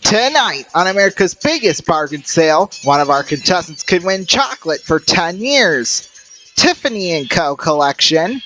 Tonight, on America's biggest bargain sale, one of our contestants could win chocolate for 10 years, Tiffany & Co. collection,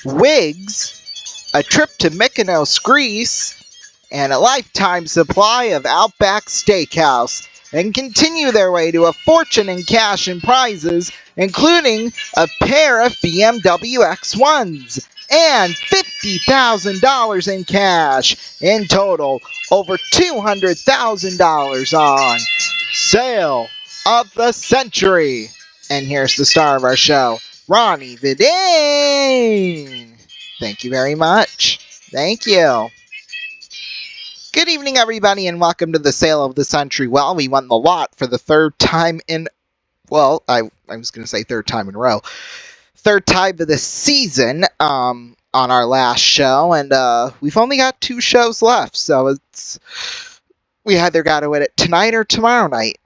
wigs, a trip to Mykonos, Greece, and a lifetime supply of Outback Steakhouse, and continue their way to a fortune in cash and prizes, including a pair of BMW X1s and $50,000 in cash. In total, over $200,000 on Sale of the Century. And here's the star of our show, Ronnie Vidane. Thank you very much. Thank you. Good evening, everybody, and welcome to the Sale of the Century. Well, we won the lot for the third time in, well, I was going to say third time in a row. Third time of the season on our last show, and we've only got 2 shows left, so we either got to win it tonight or tomorrow night.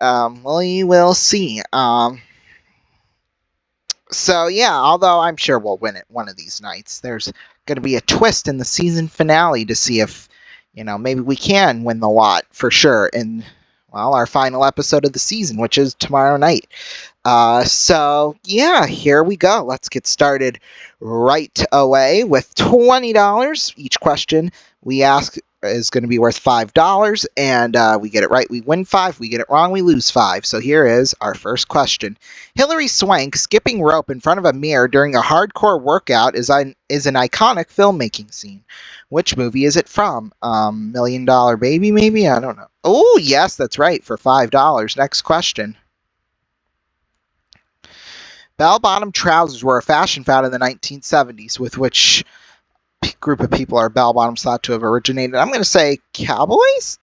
We will see. So, yeah, although I'm sure we'll win it one of these nights, there's going to be a twist in the season finale to see if maybe we can win the lot for sure in, well, our final episode of the season, which is tomorrow night. So, yeah, here we go. Let's get started right away with $20. Each question we ask is going to be worth $5, and we get it right, we win 5. We get it wrong, we lose 5. So here is our first question. Hilary Swank skipping rope in front of a mirror during a hardcore workout is an iconic filmmaking scene. Which movie is it from? $1 Million Baby, maybe? I don't know. Oh, yes, that's right, for $5. Next question. Bell-bottom trousers were a fashion fad in the 1970s, with which group of people are bell-bottoms thought to have originated? I'm going to say cowboys?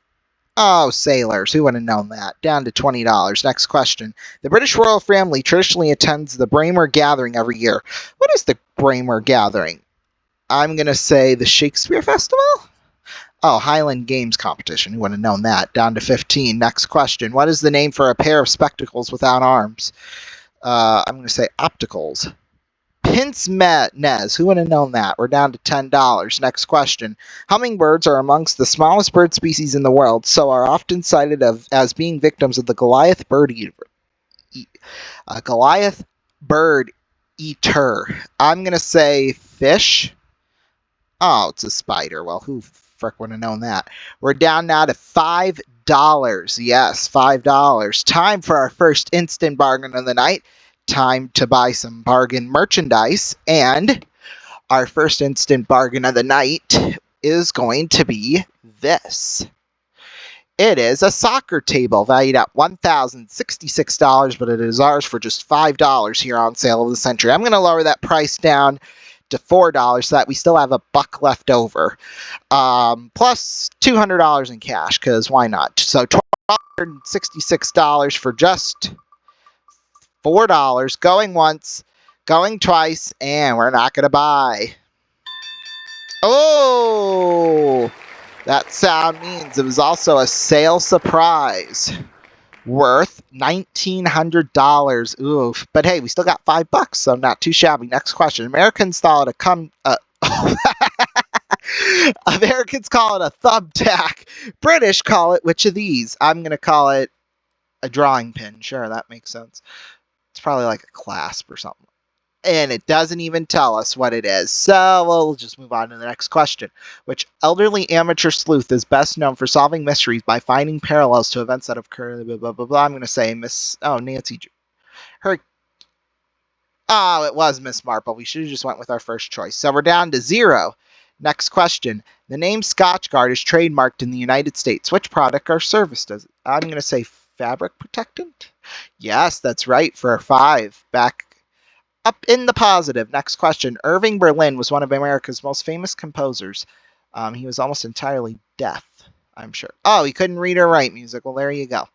Oh, sailors. Who would have known that? Down to $20. Next question. The British royal family traditionally attends the Braemar Gathering every year. What is the Braemar Gathering? I'm going to say the Shakespeare Festival? Oh, Highland Games competition. Who would have known that? Down to 15. Next question. What is the name for a pair of spectacles without arms? I'm going to say opticals. Pince-nez. Who would have known that? We're down to $10. Next question. Hummingbirds are amongst the smallest bird species in the world, so are often cited as being victims of the Goliath bird eater. Goliath bird eater. I'm going to say fish. Oh, it's a spider. Well, who frick would have known that? We're down now to $5. Yes, $5. Time for our first instant bargain of the night. Time to buy some bargain merchandise. And our first instant bargain of the night is going to be this. It is a soccer table valued at $1,066, but it is ours for just $5 here on Sale of the Century. I'm going to lower that price down to $4 so that we still have a buck left over, plus $200 in cash, because why not? So $1,266 for just $4, going once, going twice, and we're not going to buy. Oh, that sound means it was also a sale surprise worth $1,900. Oof. But hey, we still got $5, so not too shabby. Next question. Americans call it Americans call it a thumbtack. British call it which of these? I'm going to call it a drawing pin. Sure, that makes sense. It's probably like a clasp or something. And it doesn't even tell us what it is. So we'll just move on to the next question. Which elderly amateur sleuth is best known for solving mysteries by finding parallels to events that have occurred? Blah, blah, blah, blah. I'm going to say Nancy. It was Miss Marple. We should have just went with our first choice. So we're down to $0. Next question. The name Scotchgard is trademarked in the United States. Which product or service does it? I'm going to say fabric protectant. Yes, that's right, for $5. Back up in the positive. Next question. Irving Berlin was one of America's most famous composers. He was almost entirely deaf, I'm sure. Oh, he couldn't read or write music. Well, there you go.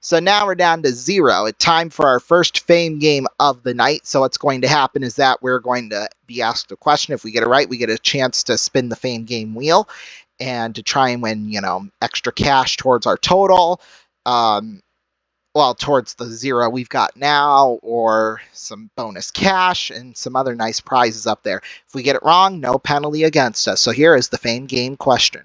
So now we're down to $0. It's time for our first fame game of the night. So what's going to happen is that we're going to be asked a question. If we get it right, we get a chance to spin the fame game wheel and to try and win, extra cash towards our total. Towards the $0 we've got now, or some bonus cash and some other nice prizes up there. If we get it wrong, no penalty against us. So here is the fame game question.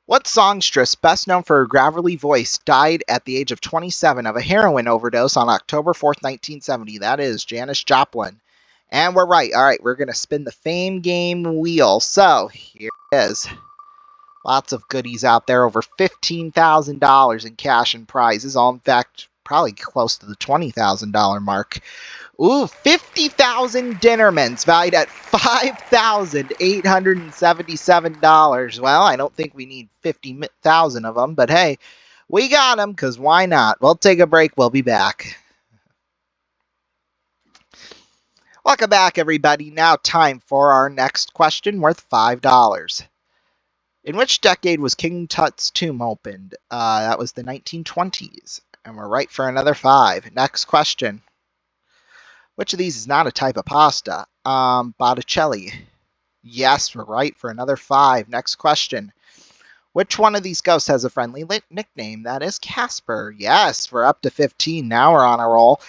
What songstress, best known for her gravelly voice, died at the age of 27 of a heroin overdose on October 4th, 1970? That is Janis Joplin. And we're right. All right, we're going to spin the Fame Game wheel. So here it is. Lots of goodies out there, over $15,000 in cash and prizes. All, in fact, probably close to the $20,000 mark. Ooh, 50,000 Dinnermans valued at $5,877. Well, I don't think we need 50,000 of them, but hey, we got them because why not? We'll take a break. We'll be back. Welcome back, everybody. Now time for our next question worth $5. In which decade was King Tut's tomb opened? That was the 1920s. And we're right for another 5. Next question. Which of these is not a type of pasta? Botticelli. Yes, we're right for another 5. Next question. Which one of these ghosts has a friendly nickname? That is Casper. Yes, we're up to 15. Now we're on a roll.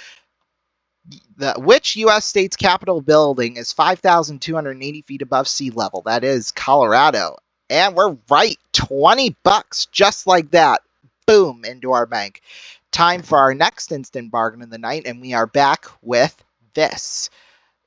Which U.S. state's Capitol building is 5,280 feet above sea level? That is Colorado. And we're right. $20, just like that. Boom, into our bank. Time for our next instant bargain of the night, and we are back with this.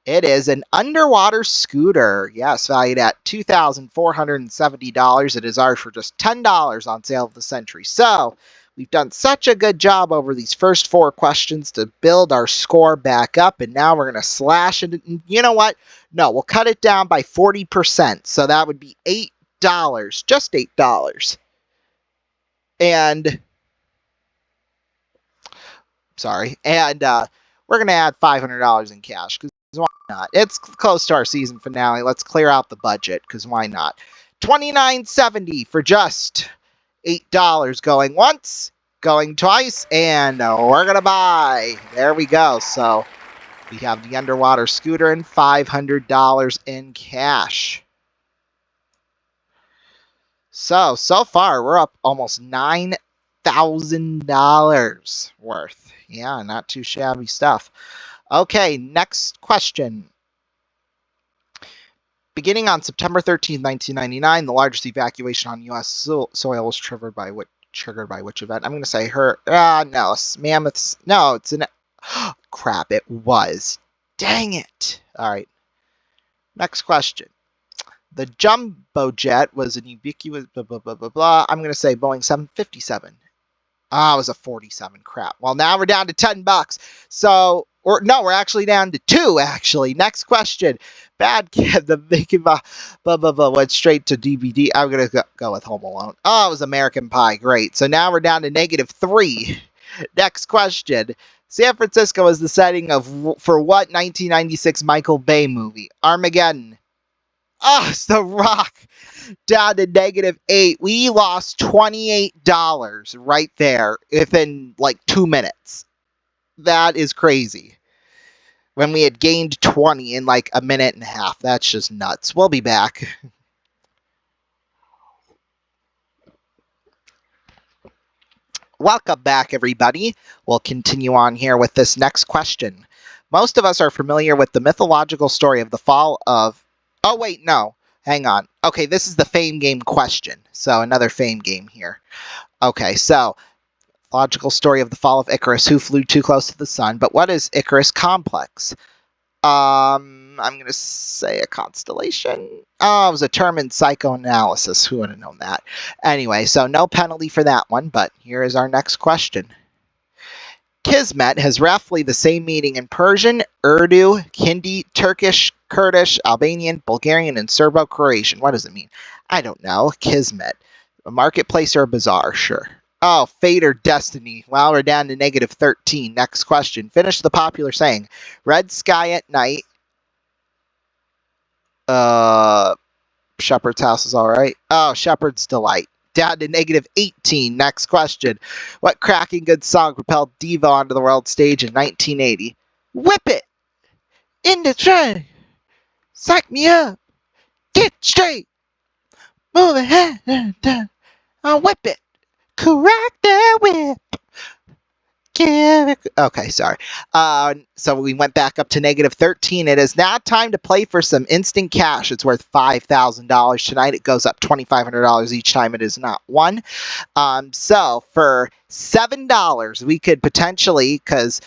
It is an underwater scooter. Yes, valued at $2,470. It is ours for just $10 on sale of the century. So we've done such a good job over these first 4 questions to build our score back up, and now we're going to slash it. And you know what? No, we'll cut it down by 40%. So that would be $8, just $8. And we're going to add $500 in cash because why not? It's close to our season finale. Let's clear out the budget because why not? $29.70 for just $8 going once, going twice, and we're going to buy. There we go. So we have the underwater scooter and $500 in cash. So far we're up almost $9,000 worth. Yeah, not too shabby stuff. Okay, next question. Beginning on September 13, 1999, the largest evacuation on U.S. soil was triggered by which event? I'm going to say no, mammoths. No, it's an... crap, it was. Dang it. All right. Next question. The jumbo jet was an ubiquitous blah, blah, blah, blah, blah. I'm going to say Boeing 757. It was a 47. Crap. Well, now we're down to $10. So, we're actually down to 2, actually. Next question. Bad Kid, the Mickey blah, blah, blah, went straight to DVD. I'm going to go with Home Alone. It was American Pie. Great. So now we're down to -3. Next question. San Francisco is the setting for what 1996 Michael Bay movie? Armageddon. It's The Rock. Down to -8. We lost $28 right there within like 2 minutes. That is crazy. When we had gained 20 in like a minute and a half. That's just nuts. We'll be back. Welcome back, everybody. We'll continue on here with this next question. Most of us are familiar with the mythological story of the fall of... Oh, wait, no. Hang on. Okay, this is the Fame Game question. So another Fame Game here. Okay, so logical story of the fall of Icarus, who flew too close to the sun. But what is Icarus Complex? I'm going to say a constellation. It was a term in psychoanalysis. Who would have known that? Anyway, so no penalty for that one. But here is our next question. Kismet has roughly the same meaning in Persian, Urdu, Hindi, Turkish, Kurdish, Albanian, Bulgarian, and Serbo-Croatian. What does it mean? I don't know. Kismet. A marketplace or a bazaar? Sure. Oh, fate or destiny. Well, we're down to -13. Next question. Finish the popular saying. Red sky at night. Shepherd's house is all right. Oh, Shepherd's delight. Down to -18. Next question. What cracking good song propelled Devo onto the world stage in 1980? Whip it! In the train! Psych me up! Get straight! Move ahead! I'll whip it! Crack that whip! Okay, sorry. So we went back up to -13. It is now time to play for some instant cash. It's worth $5,000 tonight. It goes up $2,500 each time it is not won. So for $7, we could potentially, because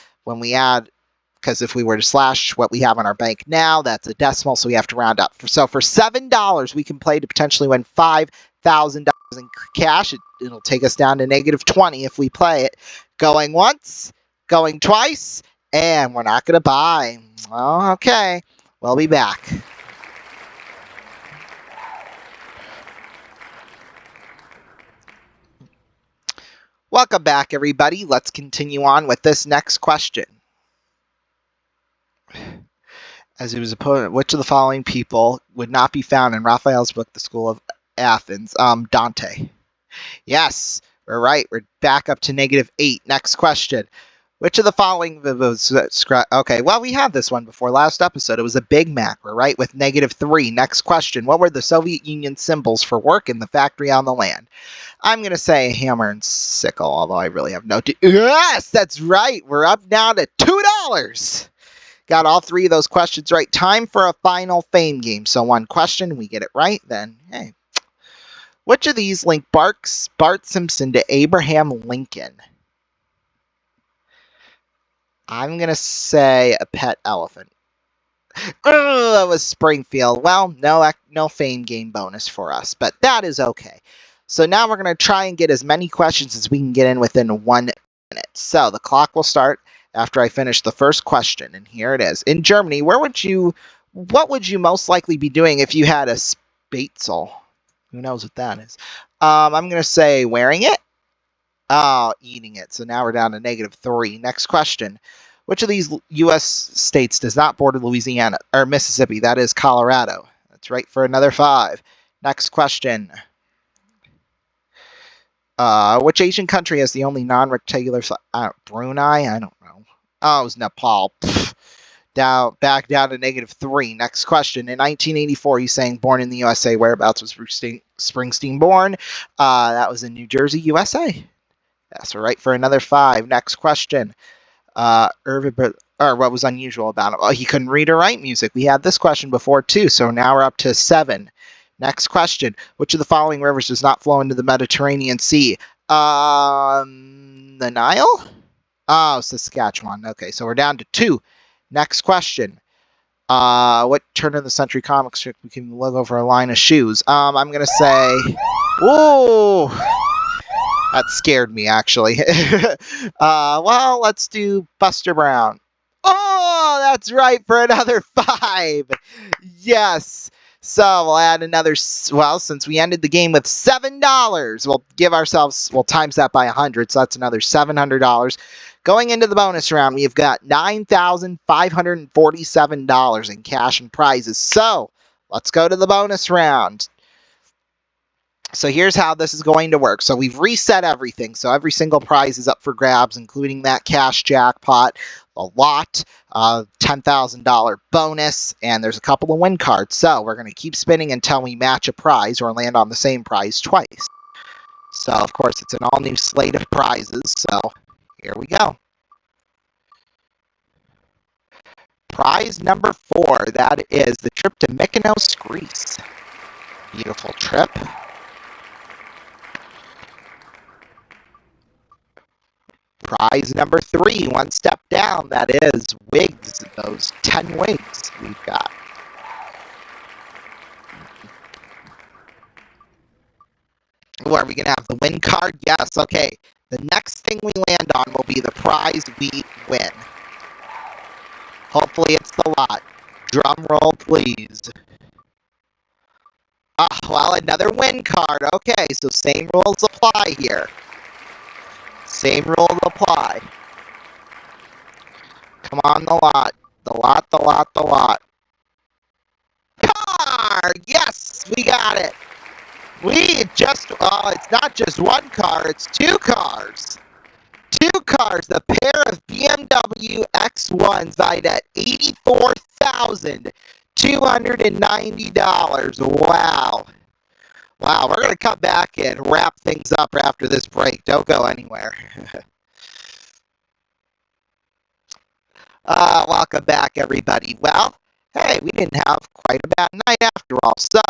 if we were to slash what we have on our bank now, that's a decimal, so we have to round up. So for $7, we can play to potentially win $5,000 in cash. It'll take us down to -20 if we play it. Going once, going twice, and we're not going to buy. Oh, okay, we'll be back. Welcome back, everybody. Let's continue on with this next question. As he was opponent, which of the following people would not be found in Raphael's book, The School of Athens? Dante. Yes, we're right. We're back up to -8. Next question. Which of the following was okay, well, we had this one before last episode. It was a Big Mac. We're right with -3. Next question. What were the Soviet Union symbols for work in the factory on the land? I'm going to say hammer and sickle, although I really have no... Yes, that's right. We're up now to $2. Got all three of those questions right. Time for a final fame game. So one question, we get it right, then, hey. Which of these link Bart Simpson to Abraham Lincoln? I'm going to say a pet elephant. Oh, that was Springfield. Well, no fame game bonus for us, but that is okay. So now we're going to try and get as many questions as we can get in within 1 minute. So the clock will start after I finish the first question, and here it is. In Germany, what would you most likely be doing if you had a Spätzle? Who knows what that is? I'm going to say wearing it. Oh, eating it. So now we're down to -3. Next question. Which of these U.S. states does not border Louisiana or Mississippi? That is Colorado. That's right for another 5. Next question. Which Asian country has the only non-rectangular flag? Brunei? I don't know. Oh, it was Nepal. Pfft. Back down to -3. Next question. In 1984, he's saying born in the USA. Whereabouts was Springsteen born? That was in New Jersey, USA. Yes, we're right for another 5. Next question. What was unusual about him? Oh, he couldn't read or write music. We had this question before, too, so now we're up to 7. Next question. Which of the following rivers does not flow into the Mediterranean Sea? The Nile? Oh, Saskatchewan. Okay, so we're down to 2. Next question. What turn-of-the-century comic strip we can look over a line of shoes? I'm going to say... Ooh! That scared me, actually. Well, let's do Buster Brown. Oh, that's right for another 5. Yes. So we'll add another, well, since we ended the game with $7, we'll times that by 100, so that's another $700. Going into the bonus round, we've got $9,547 in cash and prizes. So let's go to the bonus round. So here's how this is going to work. So we've reset everything. So every single prize is up for grabs, including that cash jackpot, a lot, $10,000 bonus, and there's a couple of win cards. So we're going to keep spinning until we match a prize or land on the same prize twice. So, of course, it's an all-new slate of prizes. So here we go. Prize number 4, that is the trip to Mykonos, Greece. Beautiful trip. Prize number 3, one step down, that is wigs, those 10 wigs we've got. Ooh, are we going to have the win card? Yes, okay. The next thing we land on will be the prize we win. Hopefully it's the lot. Drum roll, please. Well, another win card. Okay, so same rules apply here. Same rules apply. Come on, the lot. The lot, the lot, the lot. Car! Yes, we got it. It's not just one car, it's 2 cars. 2 cars, the pair of BMW X1s valued at $84,290. Wow. Wow, we're going to come back and wrap things up after this break. Don't go anywhere. Welcome back, everybody. Well, hey, we didn't have quite a bad night after all. So,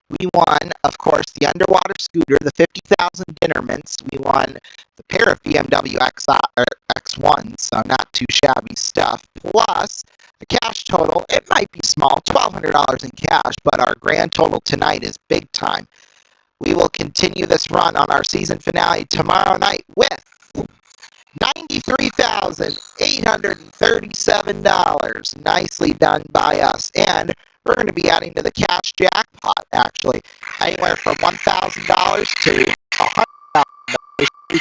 we won, of course, the underwater scooter, the 50,000 dinner mints. We won the pair of BMW X1s, so not too shabby stuff. Plus, the cash total, it might be small, $1,200 in cash, but our grand total tonight is big time. We will continue this run on our season finale tomorrow night with $93,837. Nicely done by us. And we're going to be adding to the cash jackpot, actually. Anywhere from $1,000 to $100,000.